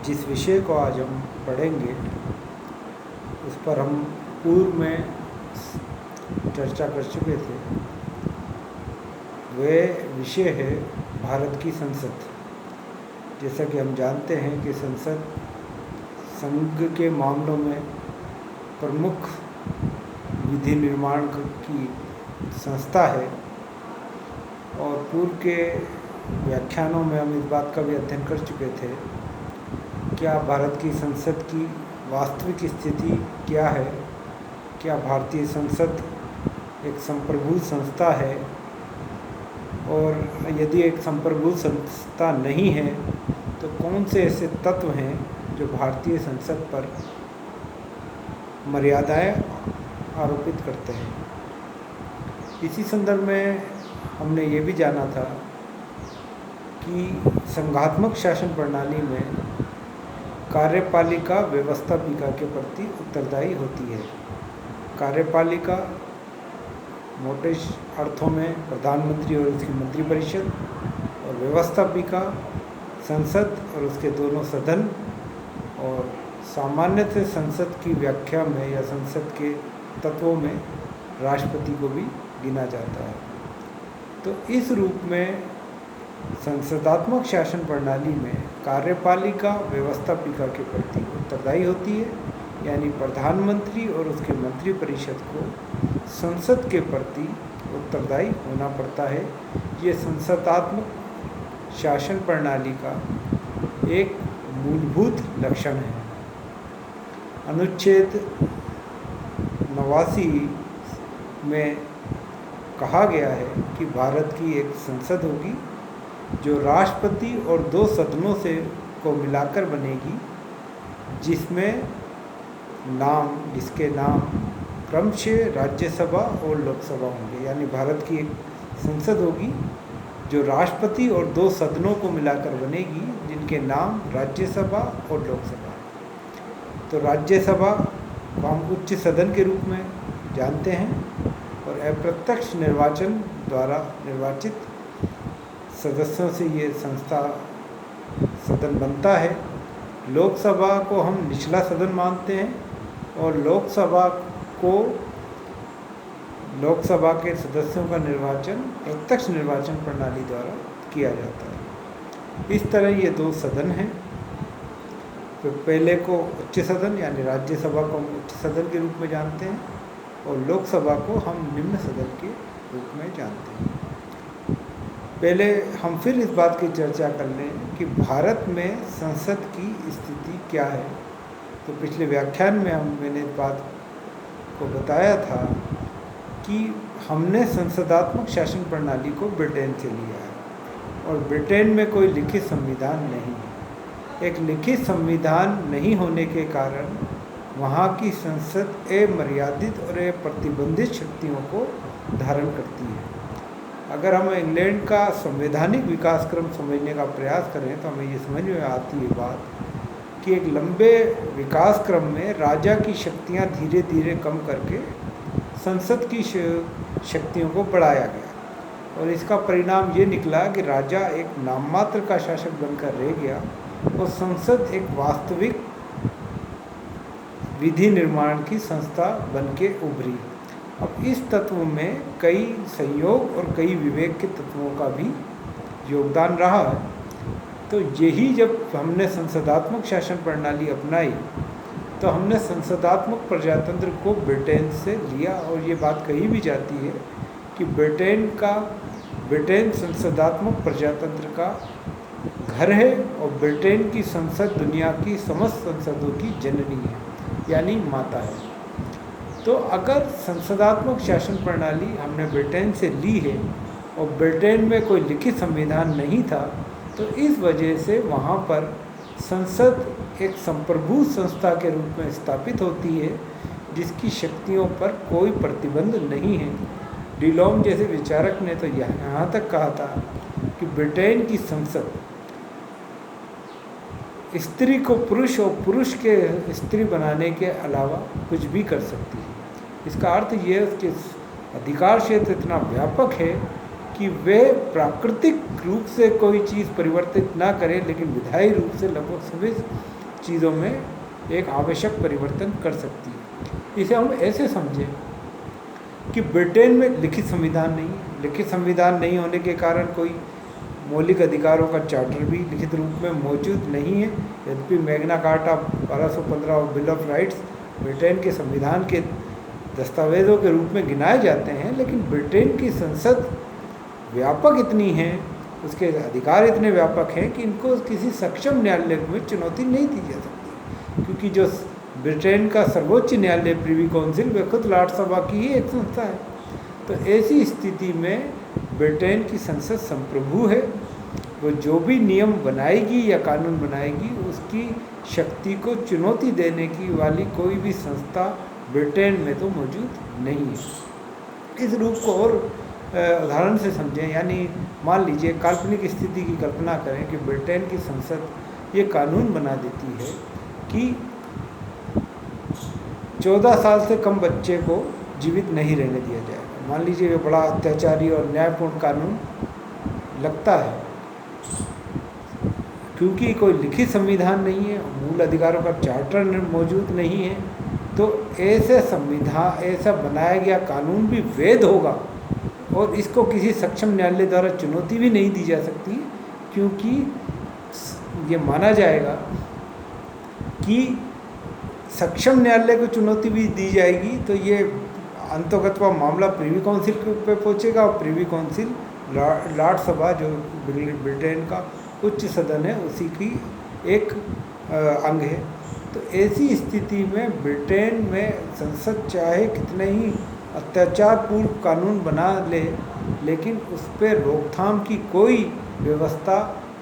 जिस विषय को आज हम पढ़ेंगे उस पर हम पूर्व में चर्चा कर चुके थे। वह विषय है भारत की संसद। जैसा कि हम जानते हैं कि संसद संघ के मामलों में प्रमुख विधि निर्माण की संस्था है और पूर्व के व्याख्यानों में हम इस बात का भी अध्ययन कर चुके थे। क्या भारत की संसद की वास्तविक स्थिति क्या है? क्या भारतीय संसद एक संप्रभु संस्था है? और यदि एक संप्रभु संस्था नहीं है तो कौन से ऐसे तत्व हैं जो भारतीय संसद पर मर्यादाएं आरोपित करते हैं? इसी संदर्भ में हमने ये भी जाना था कि संघात्मक शासन प्रणाली में कार्यपालिका व्यवस्थापिका के प्रति उत्तरदायी होती है। कार्यपालिका मोटे अर्थों में प्रधानमंत्री और उसकी मंत्रिपरिषद, और व्यवस्थापिका संसद और उसके दोनों सदन, और सामान्यतः संसद की व्याख्या में या संसद के तत्वों में राष्ट्रपति को भी गिना जाता है। तो इस रूप में संसदात्मक शासन प्रणाली में कार्यपालिका व्यवस्थापिका के प्रति उत्तरदायी होती है, यानी प्रधानमंत्री और उसके मंत्रिपरिषद को संसद के प्रति उत्तरदायी होना पड़ता है। ये संसदात्मक शासन प्रणाली का एक मूलभूत लक्षण है। अनुच्छेद 89 में कहा गया है कि भारत की एक संसद होगी जो राष्ट्रपति और 2 सदनों से को मिलाकर बनेगी, जिसके नाम क्रमशः राज्यसभा और लोकसभा होंगे। यानी भारत की एक संसद होगी जो राष्ट्रपति और 2 सदनों को मिलाकर बनेगी, जिनके नाम राज्यसभा और लोकसभा। तो राज्यसभा को हम उच्च सदन के रूप में जानते हैं और अप्रत्यक्ष निर्वाचन द्वारा निर्वाचित सदस्यों से ये सदन बनता है। लोकसभा को हम निचला सदन मानते हैं और लोकसभा के सदस्यों का निर्वाचन प्रत्यक्ष निर्वाचन प्रणाली द्वारा किया जाता है। इस तरह ये 2 सदन हैं। तो पहले को उच्च सदन यानी राज्यसभा को हम उच्च सदन के रूप में जानते हैं और लोकसभा को हम निम्न सदन के रूप में जानते हैं। पहले हम फिर इस बात की चर्चा कर लें कि भारत में संसद की स्थिति क्या है। तो पिछले व्याख्यान में मैंने इस बात को बताया था कि हमने संसदात्मक शासन प्रणाली को ब्रिटेन से लिया है और ब्रिटेन में कोई लिखित संविधान नहीं है। एक लिखित संविधान नहीं होने के कारण वहाँ की संसद अमर्यादित और प्रतिबंधित शक्तियों को धारण करती है। अगर हम इंग्लैंड का संवैधानिक विकास क्रम समझने का प्रयास करें तो हमें ये समझ में आती है बात कि एक लंबे विकास क्रम में राजा की शक्तियाँ धीरे धीरे कम करके संसद की शक्तियों को बढ़ाया गया और इसका परिणाम ये निकला कि राजा एक नाममात्र का शासक बनकर रह गया और संसद एक वास्तविक विधि निर्माण की संस्था बन के उभरी। अब इस तत्व में कई संयोग और कई विवेक के तत्वों का भी योगदान रहा है। तो यही जब हमने संसदात्मक शासन प्रणाली अपनाई तो हमने संसदात्मक प्रजातंत्र को ब्रिटेन से लिया और ये बात कही भी जाती है कि ब्रिटेन संसदात्मक प्रजातंत्र का घर है और ब्रिटेन की संसद दुनिया की समस्त संसदों की जननी है, यानी माता है। तो अगर संसदात्मक शासन प्रणाली हमने ब्रिटेन से ली है और ब्रिटेन में कोई लिखित संविधान नहीं था तो इस वजह से वहाँ पर संसद एक संप्रभु संस्था के रूप में स्थापित होती है जिसकी शक्तियों पर कोई प्रतिबंध नहीं है। डिलॉम जैसे विचारक ने तो यहाँ तक कहा था कि ब्रिटेन की संसद स्त्री को पुरुष और पुरुष के स्त्री बनाने के अलावा कुछ भी कर सकती है। इसका अर्थ ये है कि अधिकार क्षेत्र इतना व्यापक है कि कि वे प्राकृतिक रूप से कोई चीज़ परिवर्तित ना करें, लेकिन विधायी रूप से लगभग सभी चीज़ों में एक आवश्यक परिवर्तन कर सकती है। इसे हम ऐसे समझें कि ब्रिटेन में लिखित संविधान नहीं है। लिखित संविधान नहीं होने के कारण कोई मौलिक अधिकारों का चार्टर भी लिखित रूप में मौजूद नहीं है। यद्यपि मैग्ना कार्टा 1215 और बिल ऑफ राइट्स ब्रिटेन के संविधान के दस्तावेज़ों के रूप में गिनाए जाते हैं, लेकिन ब्रिटेन की संसद व्यापक इतनी है, उसके अधिकार इतने व्यापक हैं कि इनको किसी सक्षम न्यायालय में चुनौती नहीं दी जा सकती, क्योंकि जो ब्रिटेन का सर्वोच्च न्यायालय प्रिवी काउंसिल वे खुद लॉर्ड सभा की ही एक संस्था है। तो ऐसी स्थिति में ब्रिटेन की संसद संप्रभु है। वो जो भी नियम बनाएगी या कानून बनाएगी, उसकी शक्ति को चुनौती देने की वाली कोई भी संस्था ब्रिटेन में तो मौजूद नहीं है। इस रूप को और उदाहरण से समझें, यानी मान लीजिए काल्पनिक स्थिति की कल्पना करें कि ब्रिटेन की संसद ये कानून बना देती है कि 14 साल से कम बच्चे को जीवित नहीं रहने दिया जाएगा। मान लीजिए ये बड़ा अत्याचारी और न्यायपूर्ण कानून लगता है, क्योंकि कोई लिखित संविधान नहीं है, मूल अधिकारों का चार्टर मौजूद नहीं है, तो ऐसे संविधान, ऐसा बनाया गया कानून भी वैध होगा और इसको किसी सक्षम न्यायालय द्वारा चुनौती भी नहीं दी जा सकती, क्योंकि ये माना जाएगा कि सक्षम न्यायालय को चुनौती भी दी जाएगी तो ये अंतर्गत मामला प्रिवी काउंसिल पे पहुंचेगा और प्रिवी काउंसिल लॉर्ड सभा जो ब्रिटेन का उच्च सदन है उसी की एक अंग है। तो ऐसी स्थिति में ब्रिटेन में संसद चाहे कितने ही अत्याचारपूर्ण कानून बना ले, लेकिन उस पर रोकथाम की कोई व्यवस्था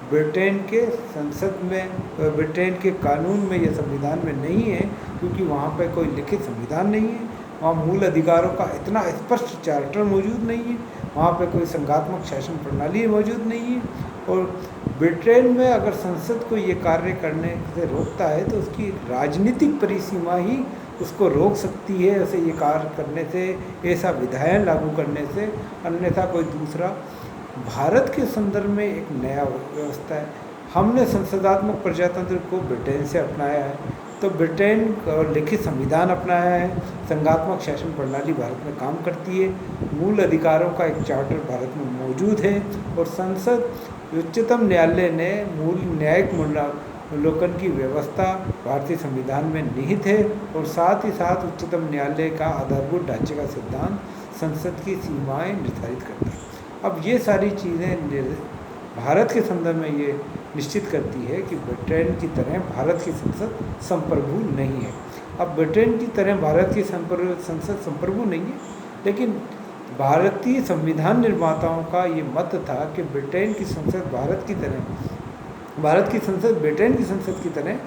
ब्रिटेन के संसद में, ब्रिटेन के कानून में या संविधान में नहीं है, क्योंकि वहाँ पर कोई लिखित संविधान नहीं है, वहाँ मूल अधिकारों का इतना स्पष्ट चार्टर मौजूद नहीं है, वहाँ पे कोई संघात्मक शासन प्रणाली मौजूद नहीं है। और ब्रिटेन में अगर संसद को ये कार्य करने से रोकता है तो उसकी राजनीतिक परिसीमा ही उसको रोक सकती है ऐसे ये कार्य करने से, ऐसा विधायन लागू करने से, अन्यथा कोई दूसरा। भारत के संदर्भ में एक नया व्यवस्था है। हमने संसदात्मक प्रजातंत्र को ब्रिटेन से अपनाया है, तो ब्रिटेन और लिखित संविधान अपनाया है, संघात्मक शासन प्रणाली भारत में काम करती है, मूल अधिकारों का एक चार्टर भारत में मौजूद है और संसद उच्चतम न्यायालय ने मूल न्यायिक मूल्यांकन की व्यवस्था भारतीय संविधान में निहित है और साथ ही साथ उच्चतम न्यायालय का आधारभूत ढांचे का सिद्धांत संसद की सीमाएं निर्धारित करता है। अब ये सारी चीज़ें भारत के संदर्भ में ये निश्चित करती है कि ब्रिटेन की तरह भारत की संसद संप्रभु नहीं है। अब ब्रिटेन की तरह भारत की संसद संप्रभु नहीं है, लेकिन भारतीय संविधान निर्माताओं का ये मत था कि ब्रिटेन की संसद भारत की संसद ब्रिटेन की संसद की तरह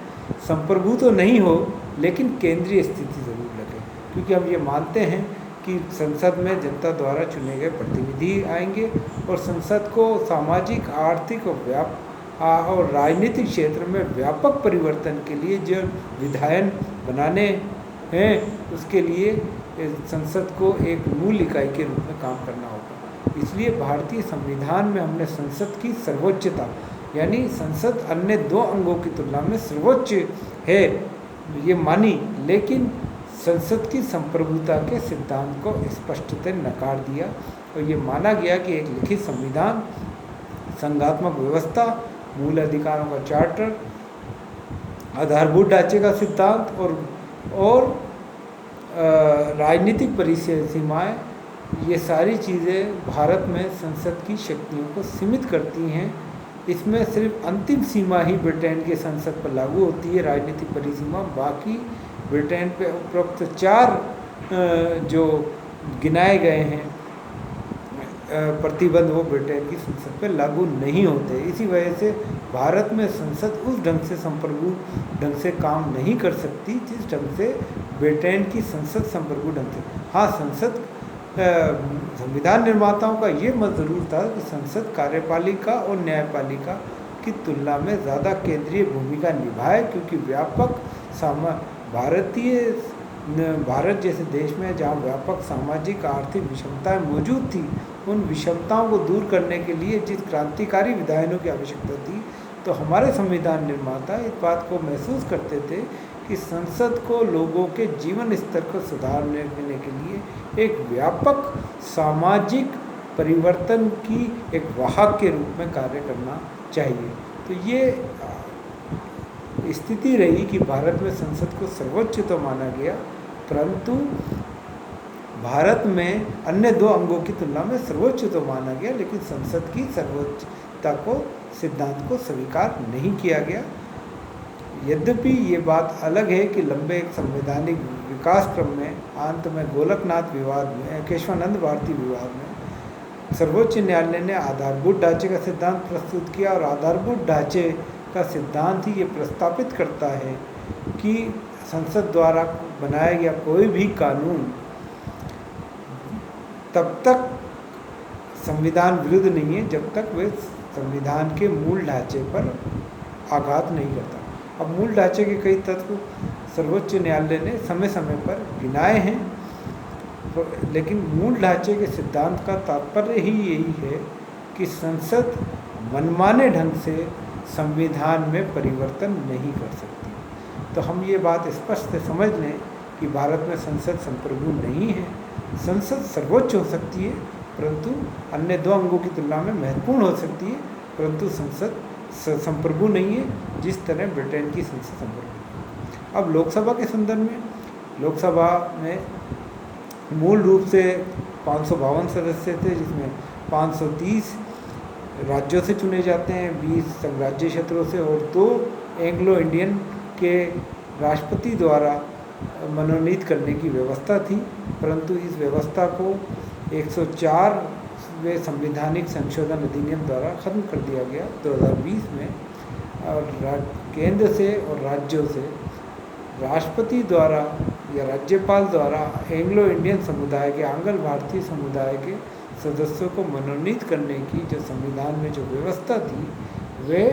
संप्रभु तो नहीं हो, लेकिन केंद्रीय स्थिति ज़रूर लगे, क्योंकि हम ये मानते हैं कि संसद में जनता द्वारा चुने गए प्रतिनिधि आएंगे और संसद को सामाजिक, आर्थिक और राजनीतिक क्षेत्र में व्यापक परिवर्तन के लिए जो विधायन बनाने हैं, उसके लिए संसद को एक मूल इकाई के रूप में काम करना होगा। इसलिए भारतीय संविधान में हमने संसद की सर्वोच्चता, यानी संसद अन्य दो अंगों की तुलना में सर्वोच्च है, ये मानी, लेकिन संसद की संप्रभुता के सिद्धांत को स्पष्टतः नकार दिया और ये माना गया कि एक लिखित संविधान, संघात्मक व्यवस्था, मूल अधिकारों का चार्टर, आधारभूत ढांचे का सिद्धांत और राजनीतिक परिसीमाएं, ये सारी चीज़ें भारत में संसद की शक्तियों को सीमित करती हैं। इसमें सिर्फ अंतिम सीमा ही ब्रिटेन के संसद पर लागू होती है, राजनीतिक परिसीमा। बाकी ब्रिटेन पे उपरोक्त 4 जो गिनाए गए हैं प्रतिबंध, वो ब्रिटेन की संसद पर लागू नहीं होते। इसी वजह से भारत में संसद उस ढंग से संप्रभु ढंग से काम नहीं कर सकती जिस ढंग से ब्रिटेन की संसद संप्रभु ढंग से। हाँ, संसद संविधान निर्माताओं का ये मत ज़रूर था कि संसद कार्यपालिका और न्यायपालिका की तुलना में ज़्यादा केंद्रीय भूमिका निभाए, क्योंकि व्यापक भारत जैसे देश में जहाँ व्यापक सामाजिक आर्थिक विषमताएं मौजूद थी, उन विषमताओं को दूर करने के लिए जिस क्रांतिकारी विधायनों की आवश्यकता थी, तो हमारे संविधान निर्माता इस बात को महसूस करते थे कि संसद को लोगों के जीवन स्तर को सुधारने के लिए एक व्यापक सामाजिक परिवर्तन की एक वाहक के रूप में कार्य करना चाहिए। तो ये स्थिति रही कि भारत में संसद को सर्वोच्च तो माना गया, परंतु भारत में अन्य दो अंगों की तुलना में सर्वोच्च तो माना गया, लेकिन संसद की सर्वोच्चता को सिद्धांत को स्वीकार नहीं किया गया। यद्यपि ये बात अलग है कि लंबे एक संवैधानिक विकास क्रम में अंत में गोलकनाथ विवाद में, केशवानंद भारती विवाद में सर्वोच्च न्यायालय ने आधारभूत ढांचे का सिद्धांत प्रस्तुत किया, और आधारभूत ढांचे का सिद्धांत ही ये प्रस्तावित करता है कि संसद द्वारा बनाया गया कोई भी कानून तब तक संविधान विरुद्ध नहीं है जब तक वे संविधान के मूल ढांचे पर आघात नहीं करता। अब मूल ढांचे के कई तत्व सर्वोच्च न्यायालय ने समय समय पर गिनाए हैं, लेकिन मूल ढांचे के सिद्धांत का तात्पर्य ही यही है कि संसद मनमाने ढंग से संविधान में परिवर्तन नहीं कर सकती। तो हम ये बात स्पष्ट से समझ लें कि भारत में संसद संप्रभु नहीं है। संसद सर्वोच्च हो सकती है, परंतु अन्य दो अंगों की तुलना में महत्वपूर्ण हो सकती है, परंतु संसद संप्रभु नहीं है, जिस तरह ब्रिटेन की संसद संप्रभु। अब लोकसभा के संदर्भ में, लोकसभा में मूल रूप से 552 सदस्य थे, जिसमें 530 राज्यों से चुने जाते हैं, 20 संघराज्य क्षेत्रों से, और 2 एंग्लो इंडियन के राष्ट्रपति द्वारा मनोनीत करने की व्यवस्था थी। परंतु इस व्यवस्था को 104वें संवैधानिक संशोधन अधिनियम द्वारा ख़त्म कर दिया गया 2020 में, और केंद्र से और राज्यों से राष्ट्रपति द्वारा या राज्यपाल द्वारा एंग्लो इंडियन समुदाय के, आंग्ल भारतीय समुदाय के सदस्यों को मनोनीत करने की जो संविधान में जो व्यवस्था थी, वे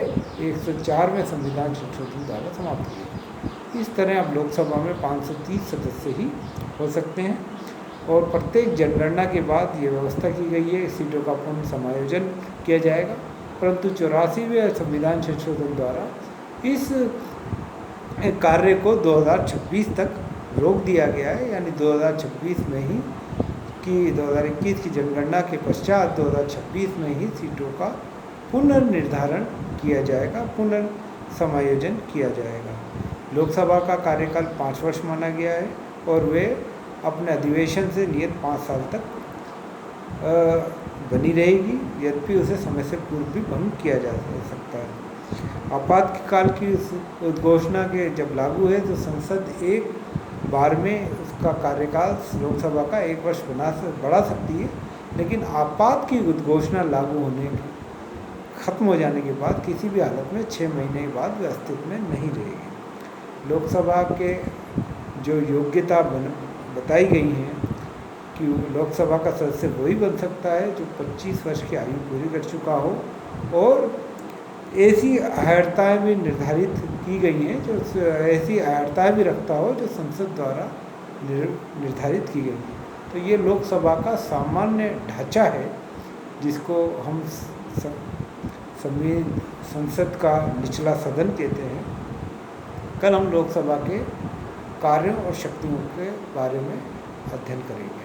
104वें संविधान संशोधन द्वारा समाप्त हुई। इस तरह अब लोकसभा में 530 सदस्य ही हो सकते हैं, और प्रत्येक जनगणना के बाद ये व्यवस्था की गई है सीटों का पूर्ण समायोजन किया जाएगा। परंतु 84वें संविधान संशोधन द्वारा इस कार्य को 2026 तक रोक दिया गया है, यानी 2026 में ही कि 2021 की जनगणना के पश्चात 2026 में ही सीटों का पुनर्निर्धारण किया जाएगा, पुनर्समायोजन किया जाएगा। लोकसभा का कार्यकाल 5 वर्ष माना गया है, और वे अपने अधिवेशन से नियत 5 साल तक बनी रहेगी, यद्यपि उसे समय से पूर्व भी भंग किया जा सकता है। आपातकाल की उद्घोषणा के जब लागू है तो संसद एक बार में उसका कार्यकाल लोकसभा का 1 वर्ष बढ़ा सकती है, लेकिन आपात की उद्घोषणा लागू होने खत्म हो जाने के बाद किसी भी हालत में 6 महीने के बाद वे अस्तित्व में नहीं रहेगी। लोकसभा के जो योग्यता बताई गई है कि लोकसभा का सदस्य वही बन सकता है जो 25 वर्ष की आयु पूरी कर चुका हो, और ऐसी अहर्ताएँ भी निर्धारित की गई हैं जो ऐसी अहर्ताएँ भी रखता हो जो संसद द्वारा निर्धारित की गई हैं। तो ये लोकसभा का सामान्य ढांचा है, जिसको हम संसद का निचला सदन कहते हैं। कल हम लोकसभा के कार्यों और शक्तियों के बारे में अध्ययन करेंगे।